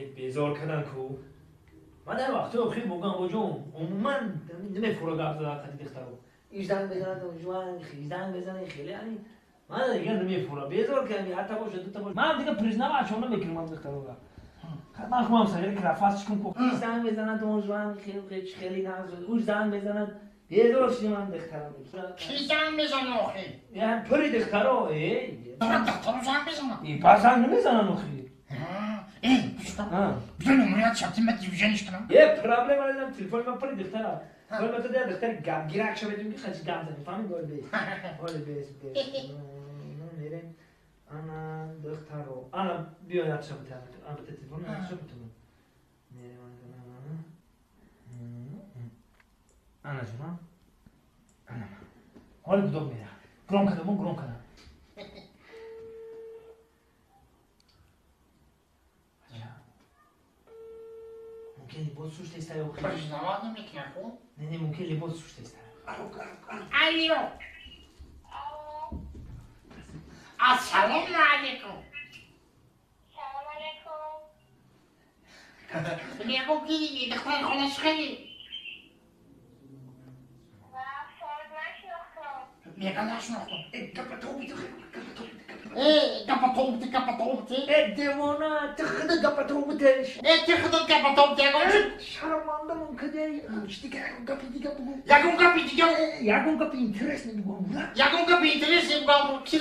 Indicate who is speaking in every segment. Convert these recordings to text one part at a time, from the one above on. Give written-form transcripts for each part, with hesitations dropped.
Speaker 1: بیزار کردن کو من در وقتا خیلی بگم بجون عموما نمیفوره گفت داد خیلی دخترو این زنگ بزنه تو جوان خیلی زنگ بزنه خیلی یعنی من دیگه نمیفوره بیزار کردم حتی باشه دو تا باشه من دیگه پریزنا بچه‌ها نمیکنم دخترو من خودم سری کرافاس چکم کو این زنگ بزنه تو جوان خیلی ناز اون زنگ بزنه بیزار شدی من دخترم
Speaker 2: کی زنگ بزنه آخه
Speaker 1: یعنی پری دخترو
Speaker 2: دخترو زنگ بزنه
Speaker 1: این پس زنگ نمیزنن آخه
Speaker 2: بیان نمونیات شبتی من دیویژنش کنم
Speaker 1: یه پرابلم دارم تلفن من پری دخترم ولی تو در دختر گیرک شو بدیم که خیلی گام زنی فهمی گل بیس میریم انا دختر رو انا بیا یاد شو بتونم انا به تلفن یاد شو بتونم میریم انا جونا انا حالا کدوم میره گرام کدوم ممکن لباس سوش تستایی بخیر
Speaker 2: پیشنهاد نمیکنه خب
Speaker 1: نه ممکن لباس سوش تستایی
Speaker 2: الو السلام علیکم
Speaker 3: سلام علیکم
Speaker 2: بگو کی دختر خودش خیلی میگم نشناختم
Speaker 1: گپتوبتی دیوانا تخدا گپتوبتش
Speaker 2: تخدا گپتوبتی
Speaker 1: شرمنده ممکنه دیگه دیگه بگو
Speaker 2: یگون گپ
Speaker 1: اینترست نمیگم
Speaker 2: یگون گپ اینترست نمیگم کی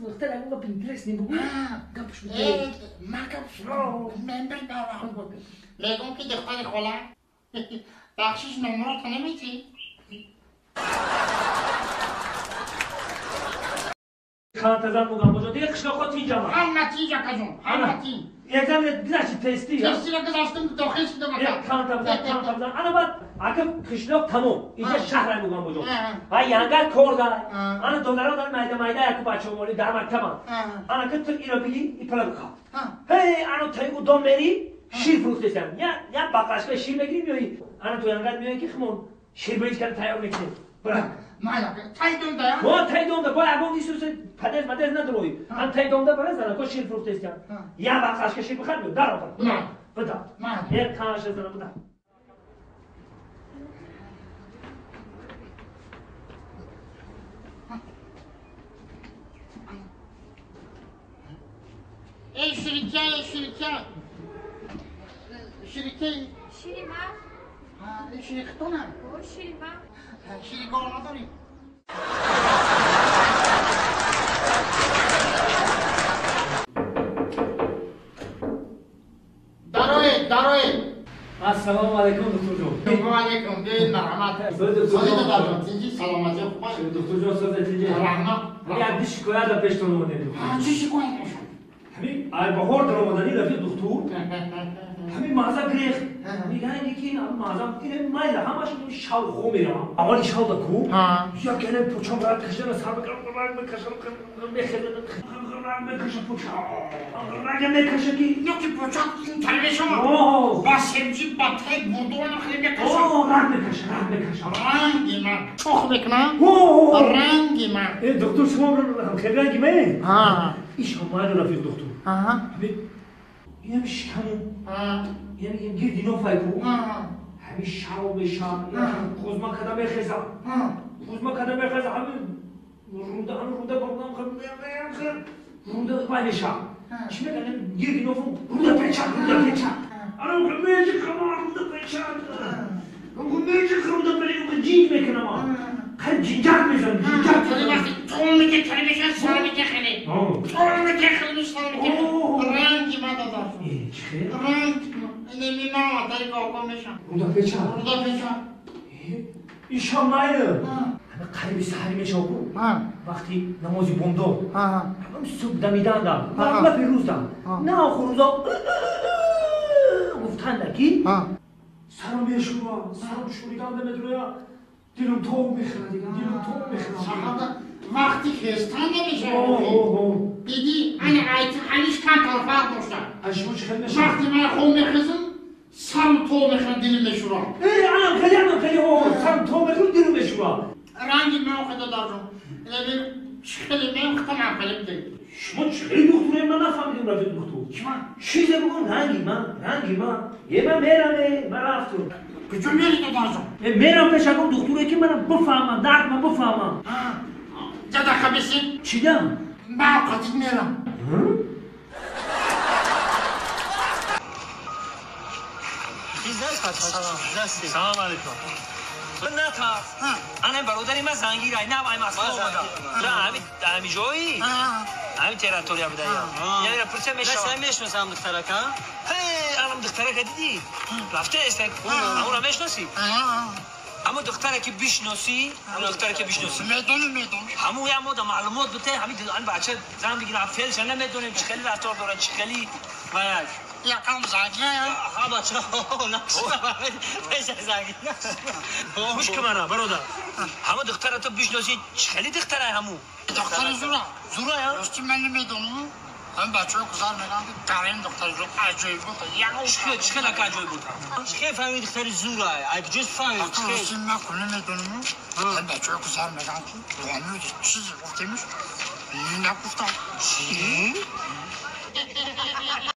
Speaker 1: دختر یگون گپ اینترست نمیگم گپش بده
Speaker 2: من گپش من میگم که دختر خاله بخشش نمرات نمیتی
Speaker 1: خانت ازم بگم بجا دیگه قشلاقات اینجا من
Speaker 2: همتی کجون همتی
Speaker 1: یکم دیداشی تستی
Speaker 2: تستی را گذاشتم که داخل شده بگم
Speaker 1: خانت ازم انا بعد اگه قشلاق تمام اینجا شهر بگم بجا و ینگر کردن انا دولارا دارم مایده یکو بچه مولی در مکتبم انا که تو اینا بگی ای پلا بخواه هی انا تایگو دام میری شیر فروختشم یا بقرشگاه شیر بگیریم یا انا تو ینگر میایی که خمون شیر بریج کرد تیار میکنیم برای
Speaker 2: مالا تایدوندا یا
Speaker 1: ما تایدوندا با اگه دیسوس پدر مدر ندروی من تایدوندا برای زنه کو شیر فروخته است یا بخش که شیر بخرم در آور
Speaker 2: نه
Speaker 1: بدا
Speaker 2: نه
Speaker 1: یک کاش زنه بدا
Speaker 2: ای شریکه
Speaker 3: شیری من
Speaker 2: شریکتونه
Speaker 3: او شیری من
Speaker 2: شریکار نداری داروی
Speaker 1: السلام علیکم دکتر جون
Speaker 2: و علیکم بیاین مرحمت
Speaker 1: دکتر
Speaker 2: جون تیجی سلامتی خوبه
Speaker 1: دکتر جون سوزه تیجی
Speaker 2: رحمت
Speaker 1: یا دیش کویا دا پیش تو اومده
Speaker 2: چی شکوه
Speaker 1: همین ای بهار در اومدنی رفیق دکتر همین مازا گریخ میگن یکی مازا اینه مایل همش شاو خو میرم اولی شاو دا کو یا کنه پوچم را کشن سر بکرم رنگ بکشم رنگ بکشم پوچم رنگ بکشم کی
Speaker 2: یکی پوچم تلوی شما با سمجی با تای بردوان خیلی بکشم
Speaker 1: رنگ بکشم
Speaker 2: رنگی من چخ بکنم رنگی من
Speaker 1: دکتر شما خیلی رنگی من این شما رفیق دکتر یه شکمون یعنی یه گیردی نوفای کو همین شاو بشم خوزما کدام بخیزم همین روده بردم روده بای بشم چی میگن گیردی نوفون روده پیچم انا میجی کمان روده پیچم روده پیچم جیگ میکنم خیلی جیجک میزن
Speaker 2: تو میگه تلویزیون سر میگه خیلی تو میگه خیلی سر میگه رنگی من دادم
Speaker 1: چه؟
Speaker 2: رنگ نمیمام داری گاگا میشم
Speaker 1: روده پیچم ایشان مایل همه قریبی سحری میشه وقتی نمازی بوندو همه صبح دمیدن دم همه پیروز دم نه آخر روزا گفتن نکی سرم بیشورا سرم شوریدن دمت رویا دیلم تو میخوره دیگه
Speaker 2: وقتی خستن نمیشه دیدی هنیش کم طرفه داشتم
Speaker 1: اشمو چه خیلی نشه
Speaker 2: وقتی من خون میخزم سرم تو میخوره دیلم بشورا
Speaker 1: خیلی سرم تو میخوره دیلم بشورا
Speaker 2: رنگی من خدا دارم خیلی من ختم عقلم دیگه
Speaker 1: شما چه دکتره من نفهمیدم رفت دکتر
Speaker 2: چما؟
Speaker 1: چیزه بگم رنگی من یه من میرم من رفتم
Speaker 2: کجا میری تو دارزم؟
Speaker 1: میرم پیش اگم دکتره که منم بفهمم درد من بفهمم
Speaker 2: جا دقیقه بسید؟
Speaker 1: چی دم؟
Speaker 2: من قدید میرم
Speaker 4: سلام علیکم نه تا انا برادری من زنگی رای نه وای مسئله اومدم نه همین جایی همین تریتوریا بوده یعنی رپورت میشه من میشناسم دختره که الان دختره که دیدی رفته استک اون رو میشناسی اما دختره که بیشناسی اون دختره که بیشناسی
Speaker 2: میدونم
Speaker 4: همون یه مورد معلومات بده همین الان بچه زن بگیرن فعلش نمیدونیم چه خیلی رفتار دارن چه خیلی وای
Speaker 2: یکم زنگی
Speaker 4: ها بچه نه زنگی خوش که منم برادر همه دختره تو بیشناسی خیلی دختره همون
Speaker 2: دختر
Speaker 4: زورا یا؟
Speaker 2: راستی من نمیدونم هم بچه ها کزار میگن که ترین دختر زور عجایی بود
Speaker 4: چه خیلی که عجایی بود چه فهمی دختر زورا اگه جز فهمی
Speaker 2: راستی من کنه میدونم هم بچه ها کزار میگن که دوانو چیزی گفتیمش نگفتم
Speaker 4: چی؟